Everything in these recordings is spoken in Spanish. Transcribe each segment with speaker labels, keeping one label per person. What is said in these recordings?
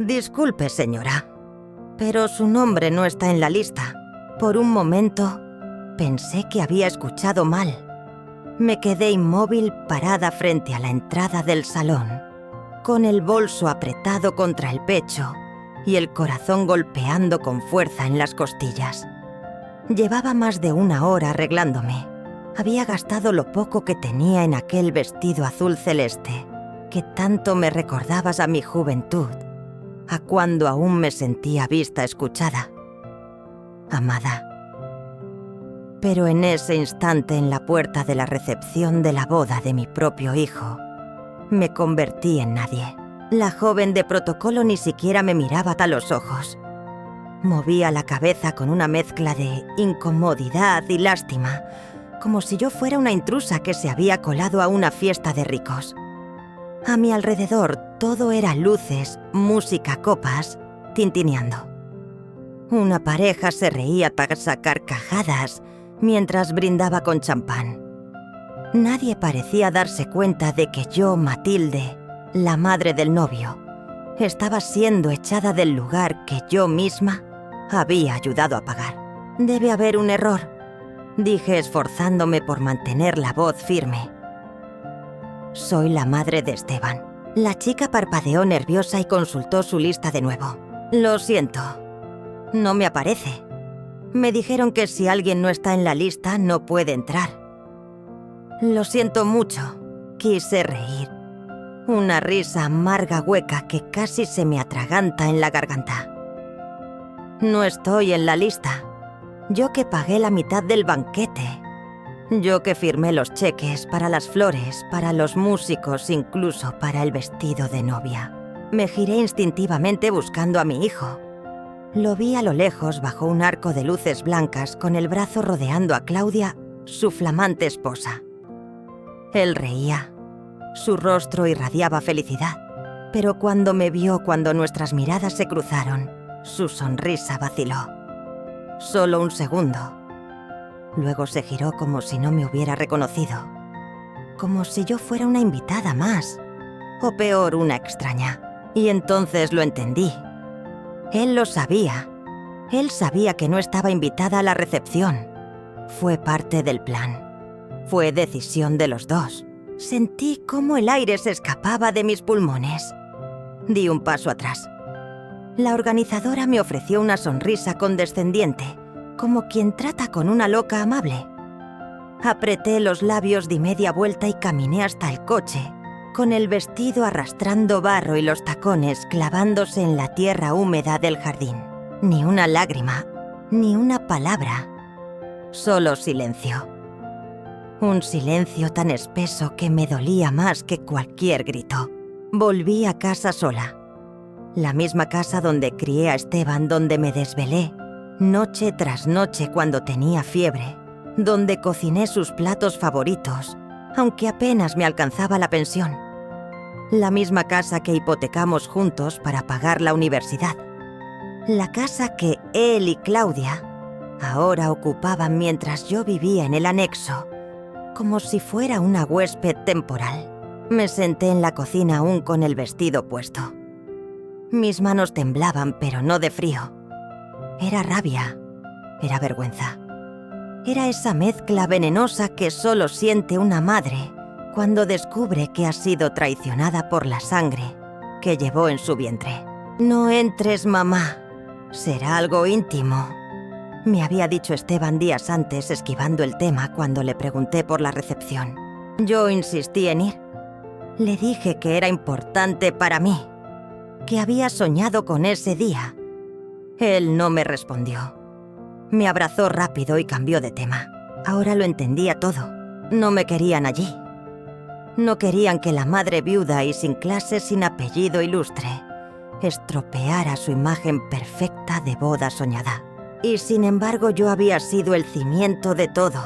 Speaker 1: Disculpe, señora, pero su nombre no está en la lista. Por un momento, pensé que había escuchado mal. Me quedé inmóvil parada frente a la entrada del salón, con el bolso apretado contra el pecho y el corazón golpeando con fuerza en las costillas. Llevaba más de 1 hora arreglándome. Había gastado lo poco que tenía en aquel vestido azul celeste, que tanto me recordabas a mi juventud, a cuando aún me sentía vista, escuchada, amada. Pero en ese instante, en la puerta de la recepción de la boda de mi propio hijo, me convertí en nadie. La joven de protocolo ni siquiera me miraba a los ojos. Movía la cabeza con una mezcla de incomodidad y lástima, como si yo fuera una intrusa que se había colado a una fiesta de ricos. A mi alrededor todo era luces, música, copas, tintineando. Una pareja se reía para sacar carcajadas mientras brindaba con champán. Nadie parecía darse cuenta de que yo, Matilde, la madre del novio, estaba siendo echada del lugar que yo misma había ayudado a pagar. Debe haber un error, dije esforzándome por mantener la voz firme. Soy la madre de Esteban. La chica parpadeó nerviosa y consultó su lista de nuevo. Lo siento, no me aparece. Me dijeron que si alguien no está en la lista no puede entrar. Lo siento mucho, quise reír. Una risa amarga hueca que casi se me atraganta en la garganta. No estoy en la lista. Yo que pagué la mitad del banquete. Yo que firmé los cheques para las flores, para los músicos, incluso para el vestido de novia. Me giré instintivamente buscando a mi hijo. Lo vi a lo lejos bajo un arco de luces blancas con el brazo rodeando a Claudia, su flamante esposa. Él reía. Su rostro irradiaba felicidad. Pero cuando me vio, cuando nuestras miradas se cruzaron, su sonrisa vaciló. Solo un segundo. Luego se giró como si no me hubiera reconocido. Como si yo fuera una invitada más. O peor, una extraña. Y entonces lo entendí. Él lo sabía. Él sabía que no estaba invitada a la recepción. Fue parte del plan. Fue decisión de los dos. Sentí cómo el aire se escapaba de mis pulmones. Di un paso atrás. La organizadora me ofreció una sonrisa condescendiente, como quien trata con una loca amable. Apreté los labios, di media vuelta y caminé hasta el coche, con el vestido arrastrando barro y los tacones clavándose en la tierra húmeda del jardín. Ni una lágrima, ni una palabra. Solo silencio. Un silencio tan espeso que me dolía más que cualquier grito. Volví a casa sola. La misma casa donde crié a Esteban, donde me desvelé, noche tras noche cuando tenía fiebre, donde cociné sus platos favoritos, aunque apenas me alcanzaba la pensión. La misma casa que hipotecamos juntos para pagar la universidad. La casa que él y Claudia ahora ocupaban mientras yo vivía en el anexo, como si fuera una huésped temporal. Me senté en la cocina aún con el vestido puesto. Mis manos temblaban, pero no de frío. Era rabia, era vergüenza. Era esa mezcla venenosa que solo siente una madre cuando descubre que ha sido traicionada por la sangre que llevó en su vientre. No entres, mamá. Será algo íntimo. Me había dicho Esteban días antes, esquivando el tema cuando le pregunté por la recepción. Yo insistí en ir. Le dije que era importante para mí, que había soñado con ese día. Él no me respondió. Me abrazó rápido y cambió de tema. Ahora lo entendía todo. No me querían allí. No querían que la madre viuda y sin clase, sin apellido ilustre, estropeara su imagen perfecta de boda soñada. Y sin embargo yo había sido el cimiento de todo.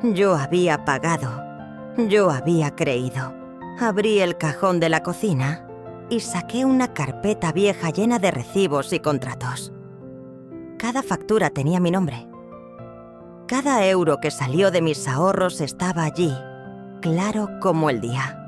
Speaker 1: Yo había pagado. Yo había creído. Abrí el cajón de la cocina y saqué una carpeta vieja llena de recibos y contratos. Cada factura tenía mi nombre. Cada euro que salió de mis ahorros estaba allí, claro como el día.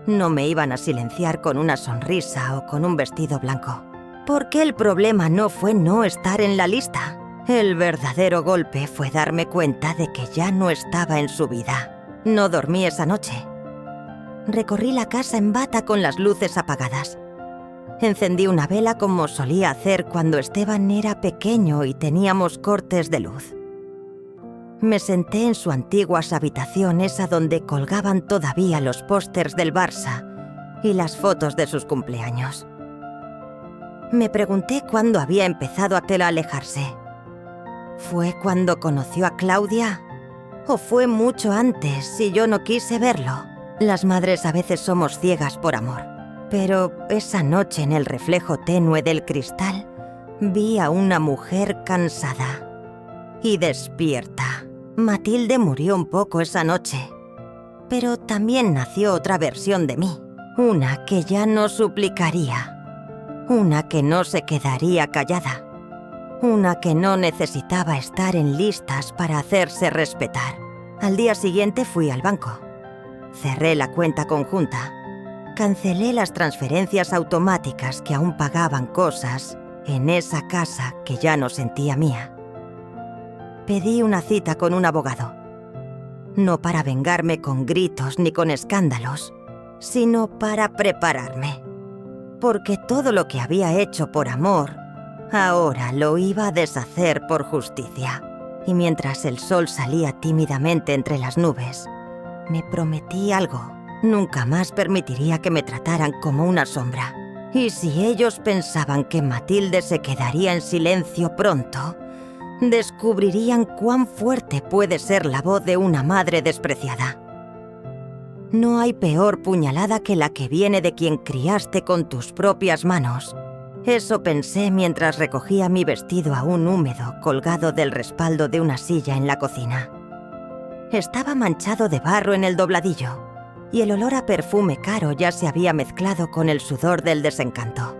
Speaker 1: No me iban a silenciar con una sonrisa o con un vestido blanco. Porque el problema no fue no estar en la lista. El verdadero golpe fue darme cuenta de que ya no estaba en su vida. No dormí esa noche. Recorrí la casa en bata con las luces apagadas. Encendí una vela como solía hacer cuando Esteban era pequeño y teníamos cortes de luz. Me senté en su antigua habitación, esa donde colgaban todavía los pósters del Barça y las fotos de sus cumpleaños. Me pregunté cuándo había empezado a alejarse. ¿Fue cuando conoció a Claudia? ¿O fue mucho antes si yo no quise verlo? Las madres a veces somos ciegas por amor. Pero esa noche en el reflejo tenue del cristal vi a una mujer cansada y despierta. Matilde murió un poco esa noche, pero también nació otra versión de mí, una que ya no suplicaría, una que no se quedaría callada, una que no necesitaba estar en listas para hacerse respetar. Al día siguiente fui al banco, cerré la cuenta conjunta, cancelé las transferencias automáticas que aún pagaban cosas en esa casa que ya no sentía mía. Pedí una cita con un abogado, no para vengarme con gritos ni con escándalos, sino para prepararme, porque todo lo que había hecho por amor, ahora lo iba a deshacer por justicia. Y mientras el sol salía tímidamente entre las nubes, me prometí algo. Nunca más permitiría que me trataran como una sombra. Y si ellos pensaban que Matilde se quedaría en silencio pronto, descubrirían cuán fuerte puede ser la voz de una madre despreciada. No hay peor puñalada que la que viene de quien criaste con tus propias manos. Eso pensé mientras recogía mi vestido aún húmedo colgado del respaldo de una silla en la cocina. Estaba manchado de barro en el dobladillo y el olor a perfume caro ya se había mezclado con el sudor del desencanto.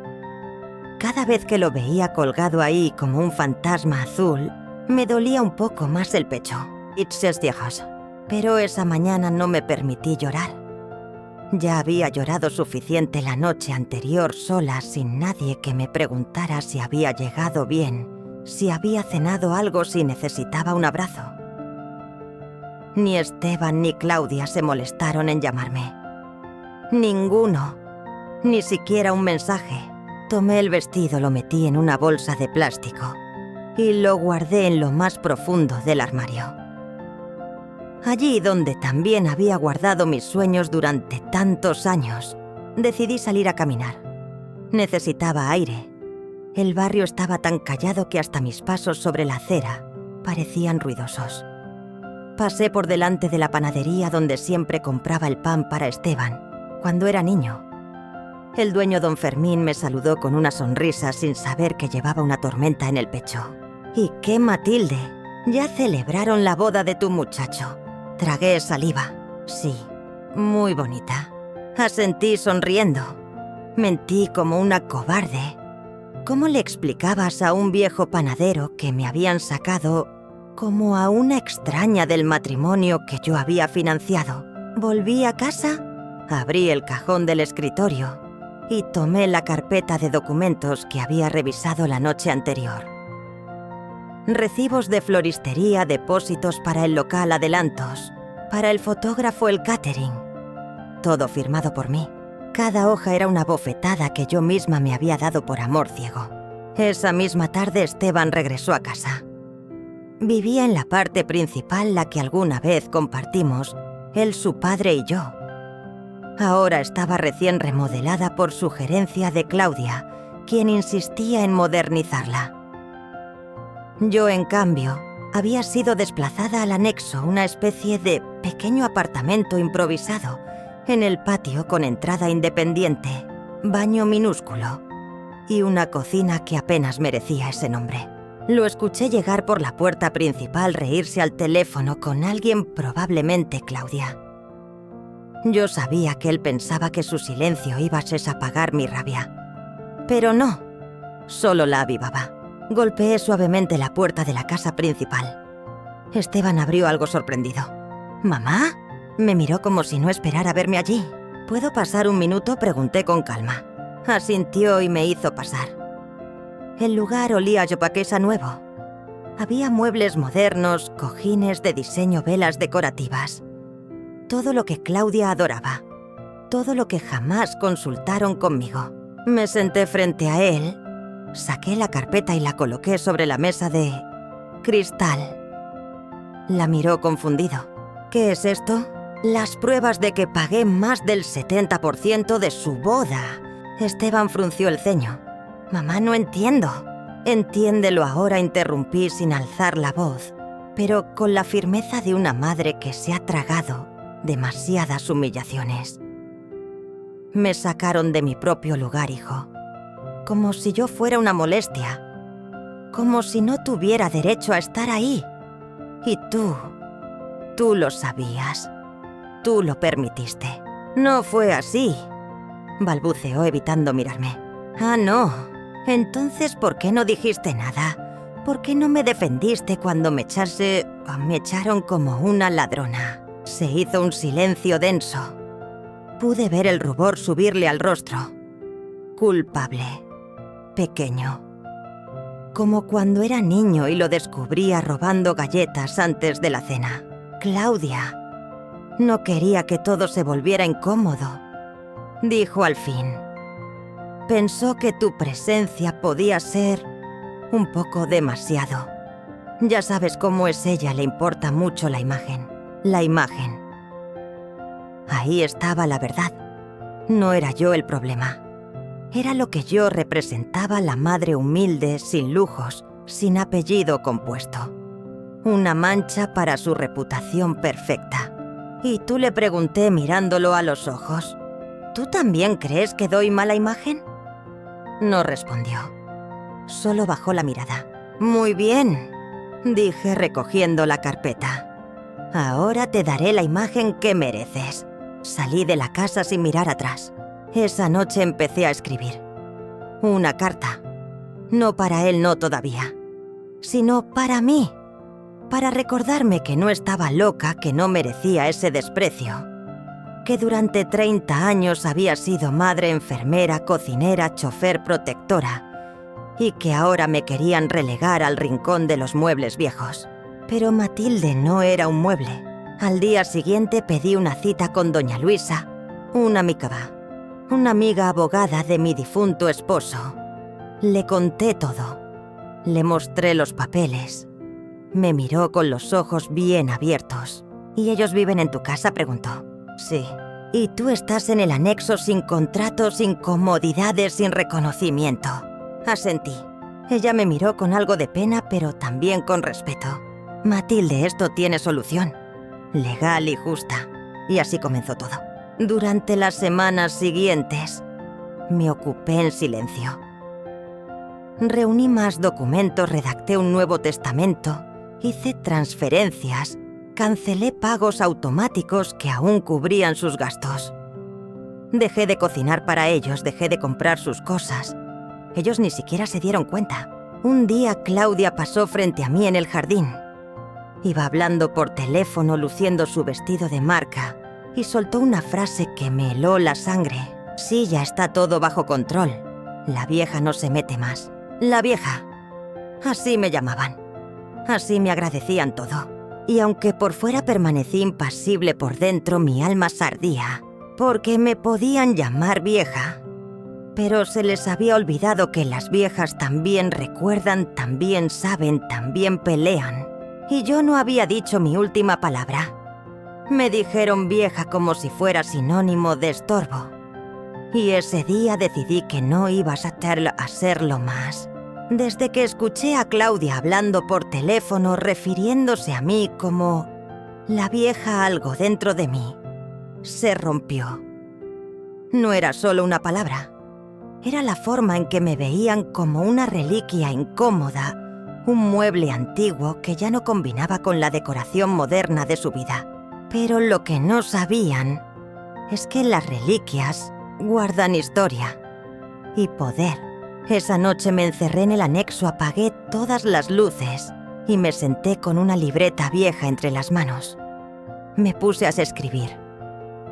Speaker 1: Cada vez que lo veía colgado ahí como un fantasma azul, me dolía un poco más el pecho. Pero esa mañana no me permití llorar. Ya había llorado suficiente la noche anterior sola, sin nadie que me preguntara si había llegado bien, si había cenado algo, si necesitaba un abrazo. Ni Esteban ni Claudia se molestaron en llamarme. Ninguno, ni siquiera un mensaje. Tomé el vestido, lo metí en una bolsa de plástico y lo guardé en lo más profundo del armario. Allí donde también había guardado mis sueños durante tantos años, decidí salir a caminar. Necesitaba aire. El barrio estaba tan callado que hasta mis pasos sobre la acera parecían ruidosos. Pasé por delante de la panadería donde siempre compraba el pan para Esteban, cuando era niño. El dueño don Fermín me saludó con una sonrisa sin saber que llevaba una tormenta en el pecho. ¿Y qué, Matilde? Ya celebraron la boda de tu muchacho. Tragué saliva. Sí, muy bonita. Asentí sonriendo. Mentí como una cobarde. ¿Cómo le explicabas a un viejo panadero que me habían sacado como a una extraña del matrimonio que yo había financiado? Volví a casa, abrí el cajón del escritorio y tomé la carpeta de documentos que había revisado la noche anterior. Recibos de floristería, depósitos para el local, adelantos, para el fotógrafo, el catering. Todo firmado por mí. Cada hoja era una bofetada que yo misma me había dado por amor ciego. Esa misma tarde Esteban regresó a casa. Vivía en la parte principal, la que alguna vez compartimos, él, su padre y yo. Ahora estaba recién remodelada por sugerencia de Claudia, quien insistía en modernizarla. Yo, en cambio, había sido desplazada al anexo, una especie de pequeño apartamento improvisado, en el patio con entrada independiente, baño minúsculo y una cocina que apenas merecía ese nombre. Lo escuché llegar por la puerta principal, reírse al teléfono con alguien, probablemente Claudia. Yo sabía que él pensaba que su silencio iba a apagar mi rabia. Pero no, solo la avivaba. Golpeé suavemente la puerta de la casa principal. Esteban abrió algo sorprendido. ¿Mamá? Me miró como si no esperara verme allí. ¿Puedo pasar un minuto?, pregunté con calma. Asintió y me hizo pasar. El lugar olía a yopaquesa nuevo. Había muebles modernos, cojines de diseño, velas decorativas. Todo lo que Claudia adoraba. Todo lo que jamás consultaron conmigo. Me senté frente a él, saqué la carpeta y la coloqué sobre la mesa de cristal. La miró confundido. ¿Qué es esto? Las pruebas de que pagué más del 70% de su boda. Esteban frunció el ceño. Mamá, no entiendo. Entiéndelo ahora, interrumpí sin alzar la voz, pero con la firmeza de una madre que se ha tragado demasiadas humillaciones. Me sacaron de mi propio lugar, hijo. Como si yo fuera una molestia. Como si no tuviera derecho a estar ahí. Y tú lo sabías. Tú lo permitiste. No fue así, balbuceó evitando mirarme. Ah, no. Entonces, ¿por qué no dijiste nada? ¿Por qué no me defendiste cuando me echaron como una ladrona? Se hizo un silencio denso. Pude ver el rubor subirle al rostro. Culpable. Pequeño. Como cuando era niño y lo descubría robando galletas antes de la cena. Claudia. No quería que todo se volviera incómodo. Dijo al fin. Pensó que tu presencia podía ser un poco demasiado. Ya sabes cómo es ella, le importa mucho la imagen. La imagen. Ahí estaba la verdad. No era yo el problema. Era lo que yo representaba, la madre humilde, sin lujos, sin apellido compuesto. Una mancha para su reputación perfecta. Y tú, le pregunté mirándolo a los ojos, ¿tú también crees que doy mala imagen? No respondió. Solo bajó la mirada. Muy bien, dije recogiendo la carpeta. Ahora te daré la imagen que mereces. Salí de la casa sin mirar atrás. Esa noche empecé a escribir. Una carta. No para él, no todavía. Sino para mí. Para recordarme que no estaba loca, que no merecía ese desprecio. Que durante 30 años había sido madre, enfermera, cocinera, chofer, protectora, y que ahora me querían relegar al rincón de los muebles viejos. Pero Matilde no era un mueble. Al día siguiente pedí una cita con doña Luisa, una amiga abogada de mi difunto esposo. Le conté todo. Le mostré los papeles. Me miró con los ojos bien abiertos. ¿Y ellos viven en tu casa?, preguntó. Sí. ¿Y tú estás en el anexo sin contrato, sin comodidades, sin reconocimiento? Asentí. Ella me miró con algo de pena, pero también con respeto. Matilde, esto tiene solución. Legal y justa. Y así comenzó todo. Durante las semanas siguientes, me ocupé en silencio. Reuní más documentos, redacté un nuevo testamento, hice transferencias, cancelé pagos automáticos que aún cubrían sus gastos. Dejé de cocinar para ellos, dejé de comprar sus cosas. Ellos ni siquiera se dieron cuenta. Un día Claudia pasó frente a mí en el jardín. Iba hablando por teléfono, luciendo su vestido de marca, y soltó una frase que me heló la sangre. Sí, ya está todo bajo control. La vieja no se mete más. La vieja. Así me llamaban. Así me agradecían todo. Y aunque por fuera permanecí impasible, por dentro mi alma se ardía, porque me podían llamar vieja. Pero se les había olvidado que las viejas también recuerdan, también saben, también pelean. Y yo no había dicho mi última palabra. Me dijeron vieja como si fuera sinónimo de estorbo. Y ese día decidí que no ibas a serlo más. Desde que escuché a Claudia hablando por teléfono, refiriéndose a mí como la vieja, algo dentro de mí se rompió. No era solo una palabra. Era la forma en que me veían, como una reliquia incómoda, un mueble antiguo que ya no combinaba con la decoración moderna de su vida. Pero lo que no sabían es que las reliquias guardan historia y poder. Esa noche me encerré en el anexo, apagué todas las luces y me senté con una libreta vieja entre las manos. Me puse a escribir.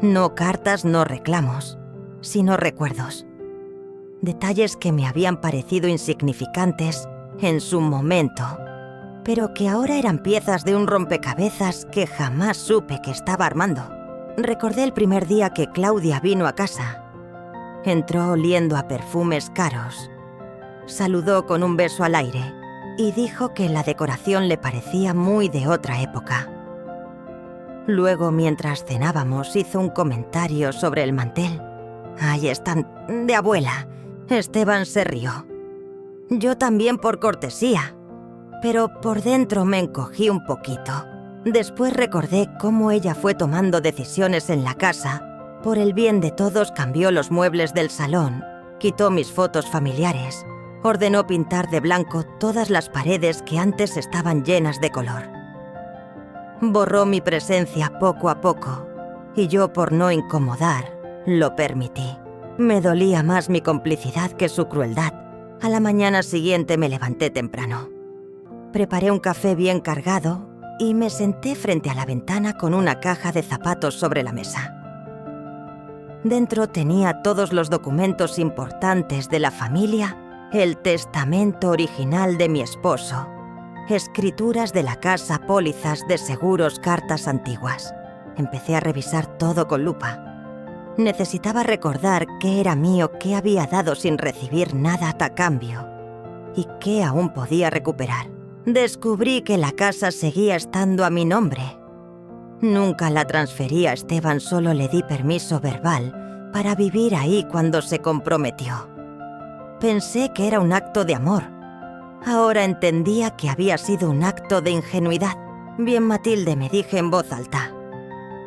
Speaker 1: No cartas, no reclamos, sino recuerdos. Detalles que me habían parecido insignificantes en su momento, pero que ahora eran piezas de un rompecabezas que jamás supe que estaba armando. Recordé el primer día que Claudia vino a casa. Entró oliendo a perfumes caros. Saludó con un beso al aire y dijo que la decoración le parecía muy de otra época. Luego, mientras cenábamos, hizo un comentario sobre el mantel. «Ahí están, de abuela». Esteban se rió. Yo también por cortesía, pero por dentro me encogí un poquito. Después recordé cómo ella fue tomando decisiones en la casa. Por el bien de todos cambió los muebles del salón, quitó mis fotos familiares, ordenó pintar de blanco todas las paredes que antes estaban llenas de color. Borró mi presencia poco a poco, y yo, por no incomodar, lo permití. Me dolía más mi complicidad que su crueldad. A la mañana siguiente me levanté temprano. Preparé un café bien cargado y me senté frente a la ventana con una caja de zapatos sobre la mesa. Dentro tenía todos los documentos importantes de la familia, el testamento original de mi esposo, escrituras de la casa, pólizas de seguros, cartas antiguas. Empecé a revisar todo con lupa. Necesitaba recordar qué era mío, qué había dado sin recibir nada a cambio y qué aún podía recuperar. Descubrí que la casa seguía estando a mi nombre. Nunca la transferí a Esteban, solo le di permiso verbal para vivir ahí cuando se comprometió. Pensé que era un acto de amor. Ahora entendía que había sido un acto de ingenuidad. «Bien, Matilde», me dije en voz alta.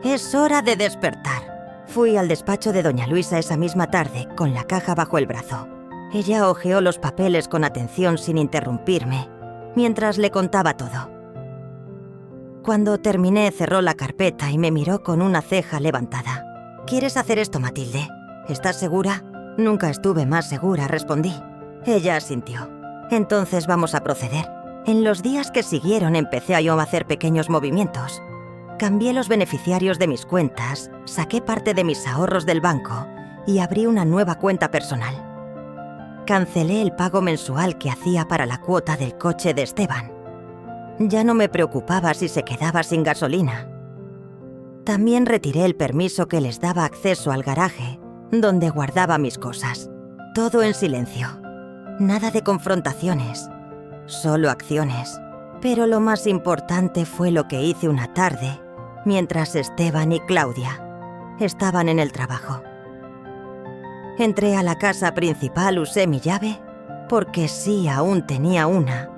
Speaker 1: «Es hora de despertar». Fui al despacho de doña Luisa esa misma tarde, con la caja bajo el brazo. Ella hojeó los papeles con atención sin interrumpirme, mientras le contaba todo. Cuando terminé, cerró la carpeta y me miró con una ceja levantada. «¿Quieres hacer esto, Matilde? ¿Estás segura?» «Nunca estuve más segura», respondí. Ella asintió. «Entonces vamos a proceder». En los días que siguieron empecé yo a hacer pequeños movimientos. Cambié los beneficiarios de mis cuentas, saqué parte de mis ahorros del banco y abrí una nueva cuenta personal. Cancelé el pago mensual que hacía para la cuota del coche de Esteban. Ya no me preocupaba si se quedaba sin gasolina. También retiré el permiso que les daba acceso al garaje, donde guardaba mis cosas. Todo en silencio. Nada de confrontaciones, solo acciones. Pero lo más importante fue lo que hice una tarde, mientras Esteban y Claudia estaban en el trabajo. Entré a la casa principal, usé mi llave, porque sí, aún tenía una,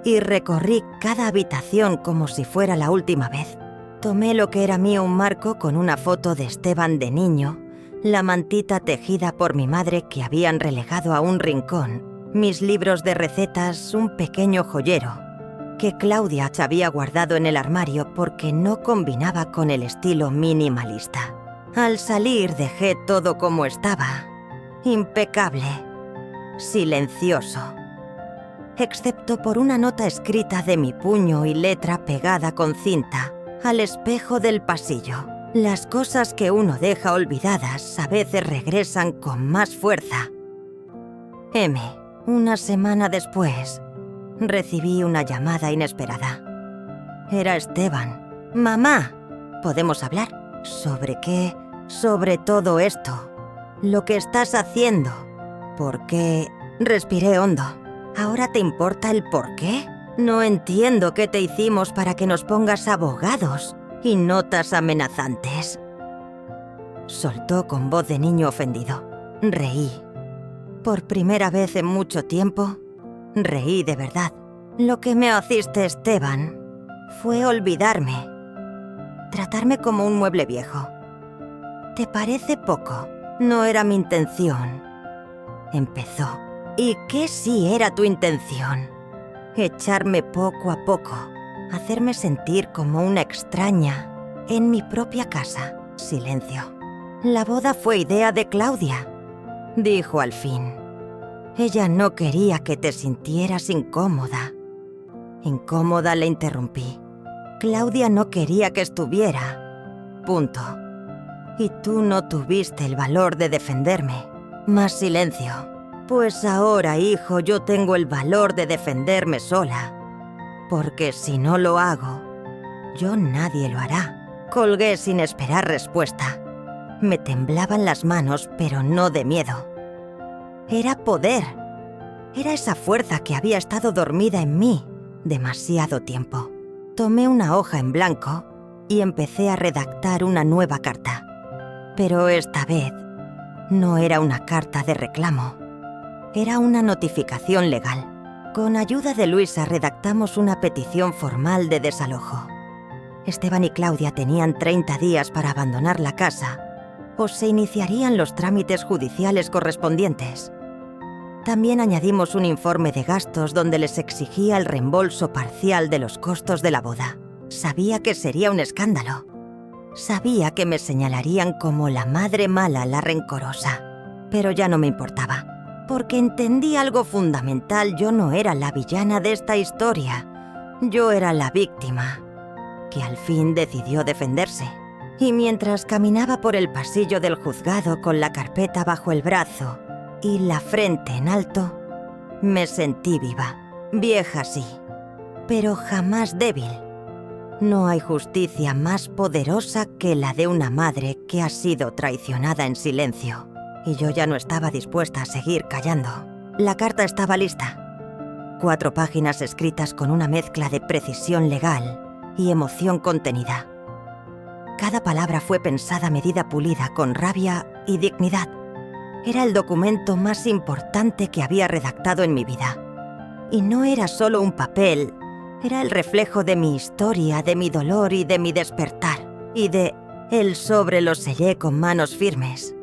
Speaker 1: y recorrí cada habitación como si fuera la última vez. Tomé lo que era mío, un marco con una foto de Esteban de niño, la mantita tejida por mi madre que habían relegado a un rincón, mis libros de recetas, un pequeño joyero que Claudia había guardado en el armario porque no combinaba con el estilo minimalista. Al salir dejé todo como estaba, impecable, silencioso, excepto por una nota escrita de mi puño y letra pegada con cinta al espejo del pasillo. Las cosas que uno deja olvidadas a veces regresan con más fuerza. M. Una semana después, recibí una llamada inesperada. Era Esteban. «Mamá, ¿podemos hablar? ¿Sobre qué? Sobre todo esto. Lo que estás haciendo. ¿Por qué?» Respiré hondo. ¿Ahora te importa el por qué? No entiendo qué te hicimos para que nos pongas abogados y notas amenazantes. Soltó con voz de niño ofendido. Reí. Por primera vez en mucho tiempo, reí de verdad. Lo que me hiciste, Esteban, fue olvidarme. Tratarme como un mueble viejo. ¿Te parece poco? No era mi intención. Empezó. ¿Y qué sí era tu intención? Echarme poco a poco. Hacerme sentir como una extraña en mi propia casa. Silencio. La boda fue idea de Claudia, dijo al fin. Ella no quería que te sintieras incómoda. Incómoda, le interrumpí. Claudia no quería que estuviera. Punto. Y tú no tuviste el valor de defenderme. Más silencio. Pues ahora, hijo, yo tengo el valor de defenderme sola. Porque si no lo hago, nadie lo hará. Colgué sin esperar respuesta. Me temblaban las manos, pero no de miedo. Era poder. Era esa fuerza que había estado dormida en mí demasiado tiempo. Tomé una hoja en blanco y empecé a redactar una nueva carta. Pero esta vez no era una carta de reclamo. Era una notificación legal. Con ayuda de Luisa redactamos una petición formal de desalojo. Esteban y Claudia tenían 30 días para abandonar la casa o se iniciarían los trámites judiciales correspondientes. También añadimos un informe de gastos donde les exigía el reembolso parcial de los costos de la boda. Sabía que sería un escándalo. Sabía que me señalarían como la madre mala, la rencorosa. Pero ya no me importaba, porque entendí algo fundamental. Yo no era la villana de esta historia. Yo era la víctima, que al fin decidió defenderse. Y mientras caminaba por el pasillo del juzgado con la carpeta bajo el brazo y la frente en alto, me sentí viva, vieja sí, pero jamás débil. No hay justicia más poderosa que la de una madre que ha sido traicionada en silencio. Y yo ya no estaba dispuesta a seguir callando. La carta estaba lista. 4 páginas escritas con una mezcla de precisión legal y emoción contenida. Cada palabra fue pensada, medida, pulida, con rabia y dignidad. Era el documento más importante que había redactado en mi vida. Y no era solo un papel, era el reflejo de mi historia, de mi dolor y de mi despertar. Y el sobre lo sellé con manos firmes.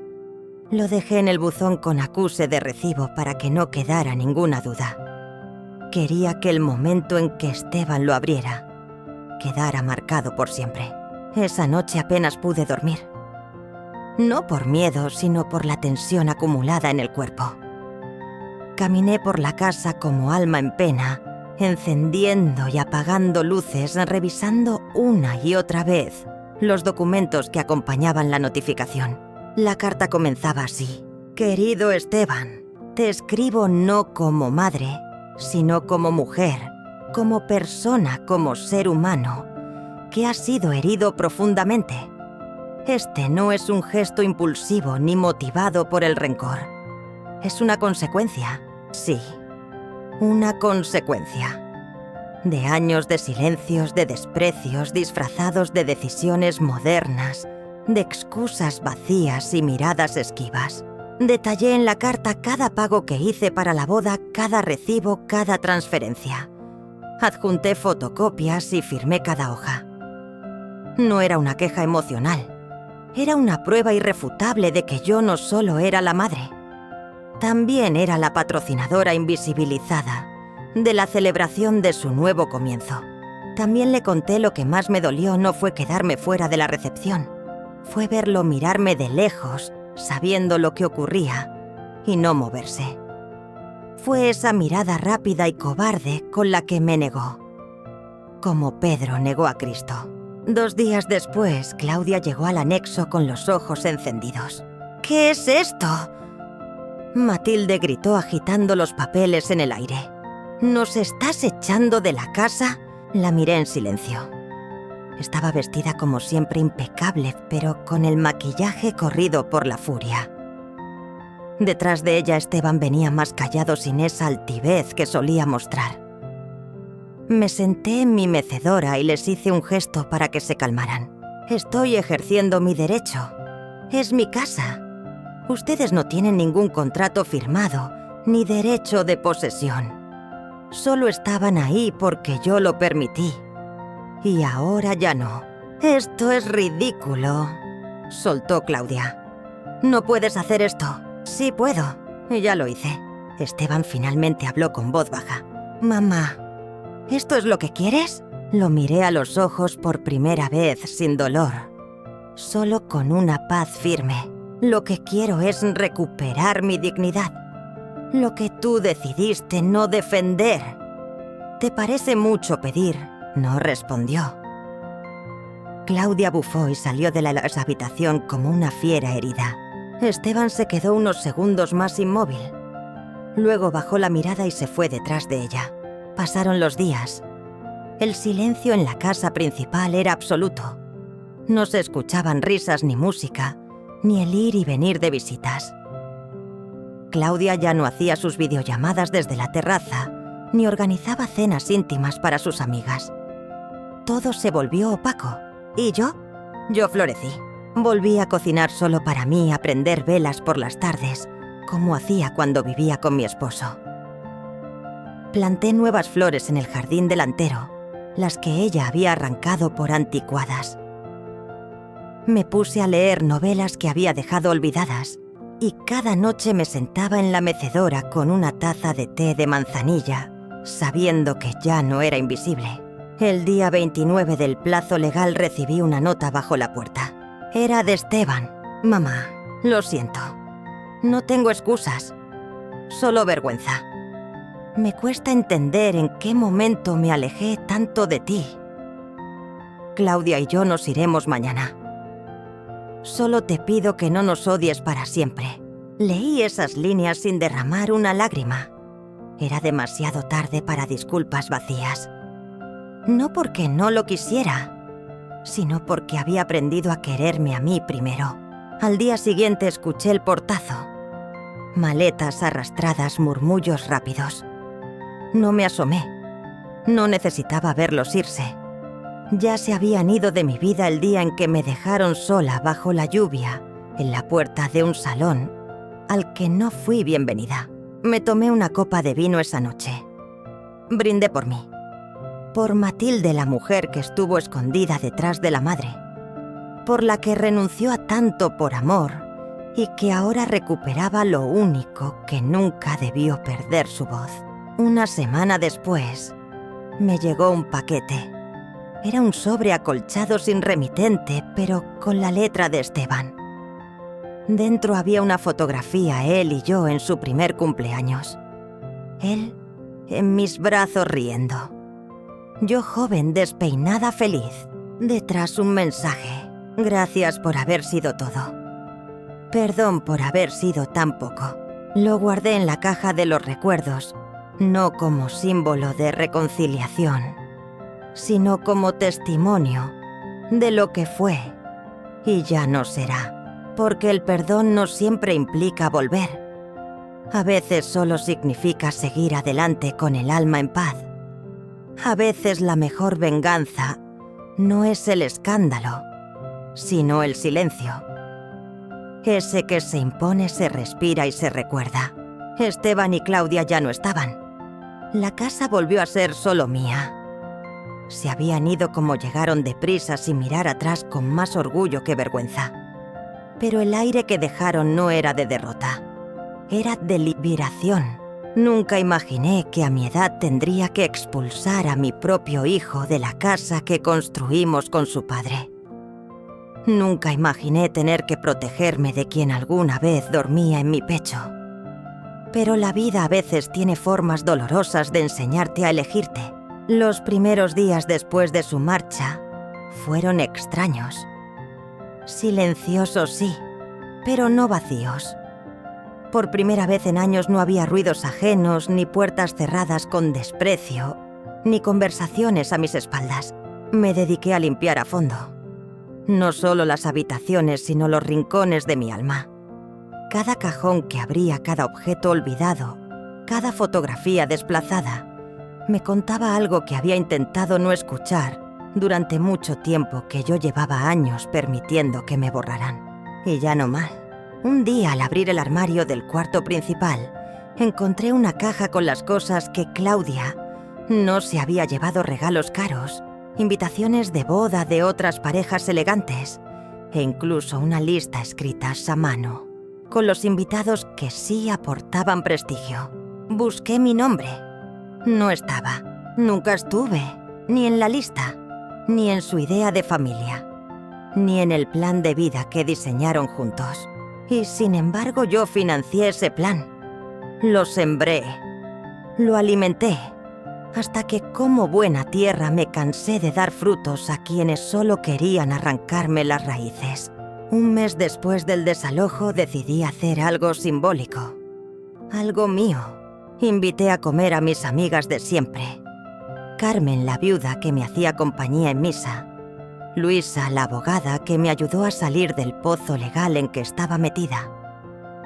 Speaker 1: Lo dejé en el buzón con acuse de recibo para que no quedara ninguna duda. Quería que el momento en que Esteban lo abriera quedara marcado por siempre. Esa noche apenas pude dormir. No por miedo, sino por la tensión acumulada en el cuerpo. Caminé por la casa como alma en pena, encendiendo y apagando luces, revisando una y otra vez los documentos que acompañaban la notificación. La carta comenzaba así: Querido Esteban, te escribo no como madre, sino como mujer, como persona, como ser humano, que ha sido herido profundamente. Este no es un gesto impulsivo ni motivado por el rencor. Es una consecuencia, sí, una consecuencia de años de silencios, de desprecios disfrazados de decisiones modernas, de excusas vacías y miradas esquivas. Detallé en la carta cada pago que hice para la boda, cada recibo, cada transferencia. Adjunté fotocopias y firmé cada hoja. No era una queja emocional. Era una prueba irrefutable de que yo no solo era la madre, también era la patrocinadora invisibilizada de la celebración de su nuevo comienzo. También le conté lo que más me dolió no fue quedarme fuera de la recepción, fue verlo mirarme de lejos, sabiendo lo que ocurría, y no moverse. Fue esa mirada rápida y cobarde con la que me negó, como Pedro negó a Cristo. 2 días después, Claudia llegó al anexo con los ojos encendidos. ¿Qué es esto?, Matilde gritó agitando los papeles en el aire. ¿Nos estás echando de la casa? La miré en silencio. Estaba vestida como siempre impecable, pero con el maquillaje corrido por la furia. Detrás de ella Esteban venía más callado, sin esa altivez que solía mostrar. Me senté en mi mecedora y les hice un gesto para que se calmaran. Estoy ejerciendo mi derecho. Es mi casa. Ustedes no tienen ningún contrato firmado, ni derecho de posesión. Solo estaban ahí porque yo lo permití. Y ahora ya no. Esto es ridículo, soltó Claudia. No puedes hacer esto. Sí puedo. Y ya lo hice. Esteban finalmente habló con voz baja. Mamá, ¿esto es lo que quieres? Lo miré a los ojos por primera vez sin dolor, solo con una paz firme. Lo que quiero es recuperar mi dignidad. Lo que tú decidiste no defender. ¿Te parece mucho pedir? No respondió. Claudia bufó y salió de la habitación como una fiera herida. Esteban se quedó unos segundos más inmóvil. Luego bajó la mirada y se fue detrás de ella. Pasaron los días. El silencio en la casa principal era absoluto. No se escuchaban risas ni música, ni el ir y venir de visitas. Claudia ya no hacía sus videollamadas desde la terraza, ni organizaba cenas íntimas para sus amigas. Todo se volvió opaco. ¿Y yo? Yo florecí. Volví a cocinar solo para mí, a prender velas por las tardes, como hacía cuando vivía con mi esposo. Planté nuevas flores en el jardín delantero, las que ella había arrancado por anticuadas. Me puse a leer novelas que había dejado olvidadas y cada noche me sentaba en la mecedora con una taza de té de manzanilla, sabiendo que ya no era invisible. El día 29 del plazo legal recibí una nota bajo la puerta. Era de Esteban. Mamá, lo siento. No tengo excusas, solo vergüenza. Me cuesta entender en qué momento me alejé tanto de ti. Claudia y yo nos iremos mañana. Solo te pido que no nos odies para siempre. Leí esas líneas sin derramar una lágrima. Era demasiado tarde para disculpas vacías. No porque no lo quisiera, sino porque había aprendido a quererme a mí primero. Al día siguiente escuché el portazo. Maletas arrastradas, murmullos rápidos. No me asomé. No necesitaba verlos irse. Ya se habían ido de mi vida el día en que me dejaron sola bajo la lluvia, en la puerta de un salón, al que no fui bienvenida. Me tomé una copa de vino esa noche. Brindé por mí. Por Matilde, la mujer que estuvo escondida detrás de la madre. Por la que renunció a tanto por amor y que ahora recuperaba lo único que nunca debió perder, su voz. Una semana después, me llegó un paquete. Era un sobre acolchado sin remitente, pero con la letra de Esteban. Dentro había una fotografía, él y yo en su primer cumpleaños. Él en mis brazos riendo. Yo joven, despeinada, feliz. Detrás un mensaje. Gracias por haber sido todo. Perdón por haber sido tan poco. Lo guardé en la caja de los recuerdos, no como símbolo de reconciliación, sino como testimonio de lo que fue y ya no será. Porque el perdón no siempre implica volver. A veces solo significa seguir adelante con el alma en paz. A veces la mejor venganza no es el escándalo, sino el silencio. Ese que se impone, se respira y se recuerda. Esteban y Claudia ya no estaban. La casa volvió a ser solo mía. Se habían ido como llegaron, deprisa, sin mirar atrás, con más orgullo que vergüenza. Pero el aire que dejaron no era de derrota, era de liberación. Nunca imaginé que a mi edad tendría que expulsar a mi propio hijo de la casa que construimos con su padre. Nunca imaginé tener que protegerme de quien alguna vez dormía en mi pecho. Pero la vida a veces tiene formas dolorosas de enseñarte a elegirte. Los primeros días después de su marcha fueron extraños. Silenciosos, sí, pero no vacíos. Por primera vez en años no había ruidos ajenos, ni puertas cerradas con desprecio, ni conversaciones a mis espaldas. Me dediqué a limpiar a fondo. No solo las habitaciones, sino los rincones de mi alma. Cada cajón que abría, cada objeto olvidado, cada fotografía desplazada, me contaba algo que había intentado no escuchar durante mucho tiempo, que yo llevaba años permitiendo que me borraran. Y ya no mal. Un día, al abrir el armario del cuarto principal, encontré una caja con las cosas que Claudia no se había llevado: regalos caros, invitaciones de boda de otras parejas elegantes, e incluso una lista escrita a mano, con los invitados que sí aportaban prestigio. Busqué mi nombre. No estaba. Nunca estuve, ni en la lista, ni en su idea de familia, ni en el plan de vida que diseñaron juntos. Y sin embargo yo financié ese plan. Lo sembré, lo alimenté, hasta que como buena tierra me cansé de dar frutos a quienes solo querían arrancarme las raíces. Un mes después del desalojo decidí hacer algo simbólico, algo mío. Invité a comer a mis amigas de siempre. Carmen, la viuda que me hacía compañía en misa. Luisa, la abogada que me ayudó a salir del pozo legal en que estaba metida.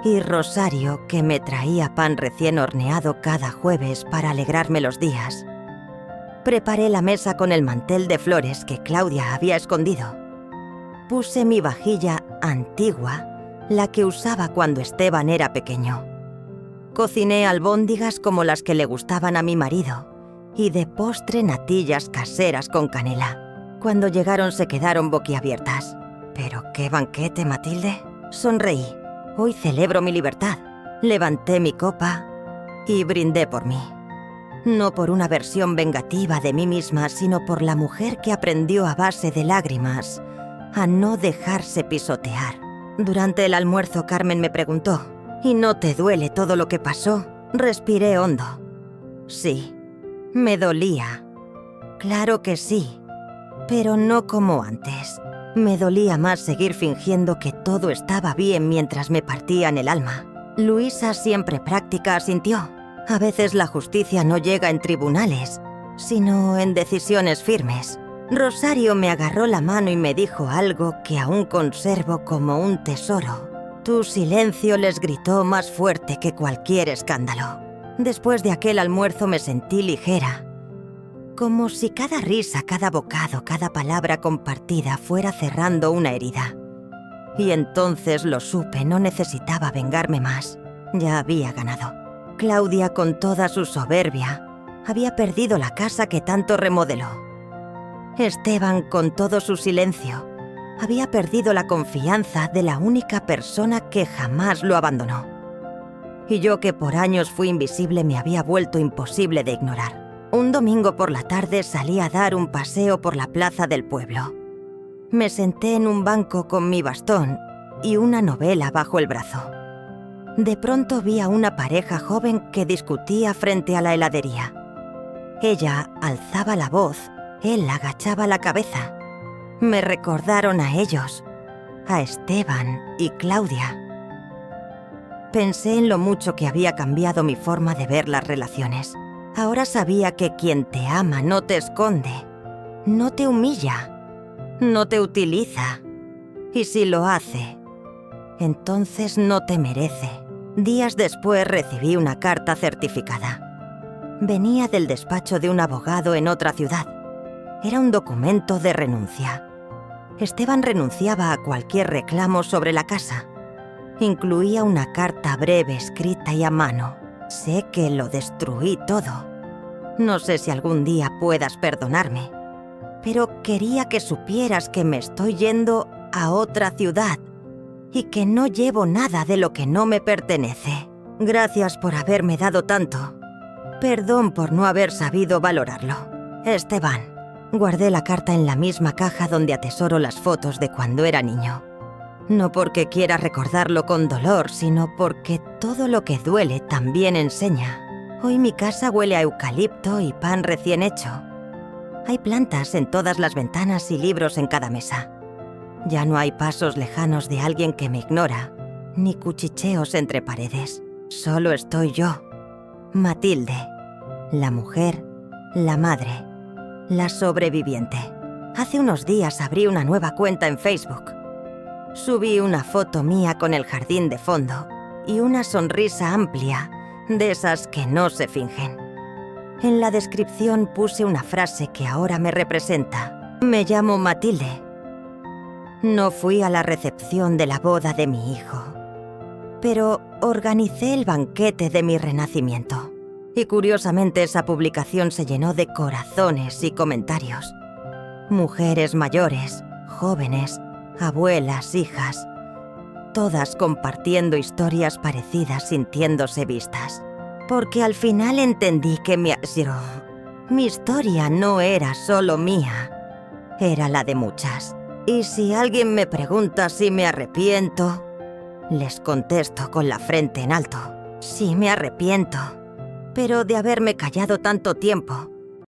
Speaker 1: Y Rosario, que me traía pan recién horneado cada jueves para alegrarme los días. Preparé la mesa con el mantel de flores que Claudia había escondido. Puse mi vajilla antigua, la que usaba cuando Esteban era pequeño. Cociné albóndigas como las que le gustaban a mi marido y de postre natillas caseras con canela. Cuando llegaron se quedaron boquiabiertas. «¿Pero qué banquete, Matilde?» Sonreí. Hoy celebro mi libertad. Levanté mi copa y brindé por mí. No por una versión vengativa de mí misma, sino por la mujer que aprendió a base de lágrimas a no dejarse pisotear. Durante el almuerzo, Carmen me preguntó: «¿Y no te duele todo lo que pasó?» Respiré hondo. Sí, me dolía. Claro que sí, pero no como antes. Me dolía más seguir fingiendo que todo estaba bien mientras me partían el alma. Luisa, siempre práctica, asintió. A veces la justicia no llega en tribunales, sino en decisiones firmes. Rosario me agarró la mano y me dijo algo que aún conservo como un tesoro. Tu silencio, les gritó, más fuerte que cualquier escándalo. Después de aquel almuerzo me sentí ligera, como si cada risa, cada bocado, cada palabra compartida fuera cerrando una herida. Y entonces lo supe, no necesitaba vengarme más. Ya había ganado. Claudia, con toda su soberbia, había perdido la casa que tanto remodeló. Esteban, con todo su silencio, había perdido la confianza de la única persona que jamás lo abandonó. Y yo, que por años fui invisible, me había vuelto imposible de ignorar. Un domingo por la tarde salí a dar un paseo por la plaza del pueblo. Me senté en un banco con mi bastón y una novela bajo el brazo. De pronto vi a una pareja joven que discutía frente a la heladería. Ella alzaba la voz, él agachaba la cabeza. Me recordaron a ellos, a Esteban y Claudia. Pensé en lo mucho que había cambiado mi forma de ver las relaciones. Ahora sabía que quien te ama no te esconde, no te humilla, no te utiliza. Y si lo hace, entonces no te merece. Días después recibí una carta certificada. Venía del despacho de un abogado en otra ciudad. Era un documento de renuncia. Esteban renunciaba a cualquier reclamo sobre la casa. Incluía una carta breve escrita y a mano. Sé que lo destruí todo. No sé si algún día puedas perdonarme, pero quería que supieras que me estoy yendo a otra ciudad y que no llevo nada de lo que no me pertenece. Gracias por haberme dado tanto. Perdón por no haber sabido valorarlo. Esteban. Guardé la carta en la misma caja donde atesoro las fotos de cuando era niño. No porque quiera recordarlo con dolor, sino porque todo lo que duele también enseña. Hoy mi casa huele a eucalipto y pan recién hecho. Hay plantas en todas las ventanas y libros en cada mesa. Ya no hay pasos lejanos de alguien que me ignora, ni cuchicheos entre paredes. Solo estoy yo, Matilde, la mujer, la madre, la sobreviviente. Hace unos días abrí una nueva cuenta en Facebook. Subí una foto mía con el jardín de fondo y una sonrisa amplia, de esas que no se fingen. En la descripción puse una frase que ahora me representa. Me llamo Matilde. No fui a la recepción de la boda de mi hijo, pero organicé el banquete de mi renacimiento. Y curiosamente esa publicación se llenó de corazones y comentarios. Mujeres mayores, jóvenes, abuelas, hijas, todas compartiendo historias parecidas, sintiéndose vistas. Porque al final entendí que mi historia no era solo mía, era la de muchas. Y si alguien me pregunta si me arrepiento, les contesto con la frente en alto. Sí, me arrepiento, pero de haberme callado tanto tiempo,